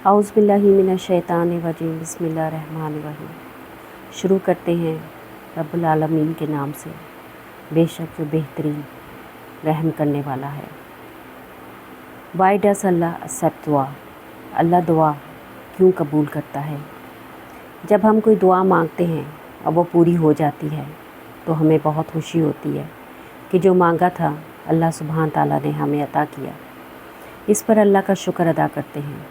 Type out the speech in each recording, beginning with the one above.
औज़ु बिल्लाहि मिनश शैतानिर रजीम, बिस्मिल्लाहिर्रहमानिर्रहीम। शुरू करते हैं रब्बुल आलमीन के नाम से, बेशक जो बेहतरीन रहम करने वाला है। वाई डज़ अल्लाह एक्सेप्ट दुआ? अल्लाह दुआ क्यों कबूल करता है? जब हम कोई दुआ मांगते हैं और वो पूरी हो जाती है तो हमें बहुत खुशी होती है कि जो मांगा था अल्लाह सुब्हान ताला ने हमें अता किया। इस पर अल्लाह का शुक्र अदा करते हैं।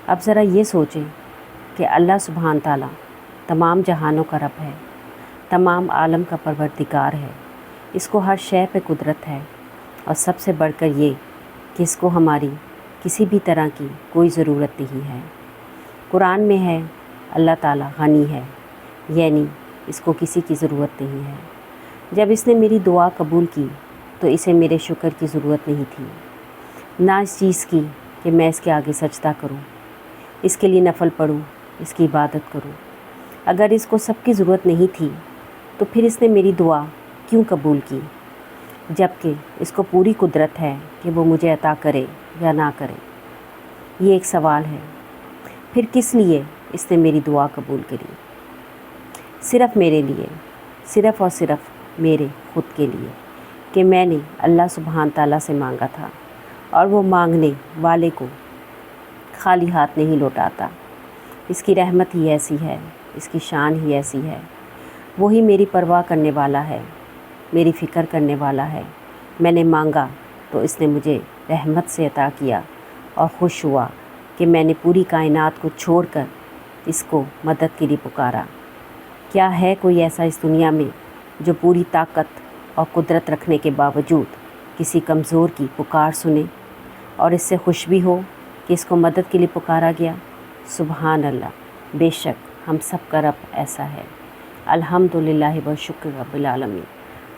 अब ज़रा ये सोचें कि अल्लाह सुब्हान ताला तमाम जहानों का रब है, तमाम आलम का परवरदिगार है, इसको हर शय पे कुदरत है और सबसे बढ़कर ये कि इसको हमारी किसी भी तरह की कोई ज़रूरत नहीं है। कुरान में है अल्लाह ताला गनी है, यानी इसको किसी की ज़रूरत नहीं है। जब इसने मेरी दुआ कबूल की तो इसे मेरे शुक्र की ज़रूरत नहीं थी, ना इस चीज़ की कि मैं इसके आगे सजदा करूं, इसके लिए नफल पढ़ूं, इसकी इबादत करूं। अगर इसको सबकी ज़रूरत नहीं थी तो फिर इसने मेरी दुआ क्यों कबूल की, जबकि इसको पूरी कुदरत है कि वो मुझे अता करे या ना करे। ये एक सवाल है। फिर किस लिए इसने मेरी दुआ कबूल करी? सिर्फ़ मेरे लिए, सिर्फ़ और सिर्फ़ मेरे ख़ुद के लिए कि मैंने अल्लाह सुब्हान ताला से मांगा था और वो मांगने वाले को खाली हाथ नहीं लौटाता। इसकी रहमत ही ऐसी है, इसकी शान ही ऐसी है। वही मेरी परवाह करने वाला है, मेरी फ़िक्र करने वाला है। मैंने मांगा तो इसने मुझे रहमत से अता किया और खुश हुआ कि मैंने पूरी कायनात को छोड़कर इसको मदद के लिए पुकारा। क्या है कोई ऐसा इस दुनिया में जो पूरी ताकत और कुदरत रखने के बावजूद किसी कमज़ोर की पुकार सुने और इससे खुश भी हो कि इसको मदद के लिए पुकारा गया? सुबहान अल्लाह, बेशक हम सब का रब ऐसा है। अल्हम्दुलिल्लाह व शुक्र रब्बिल आलमीन।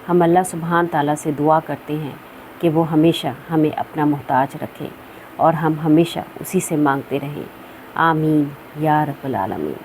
हम अल्लाह सुब्हान ताला से दुआ करते हैं कि वो हमेशा हमें अपना मोहताज रखे और हम हमेशा उसी से मांगते रहें। आमीन या रब्बिल आलमीन।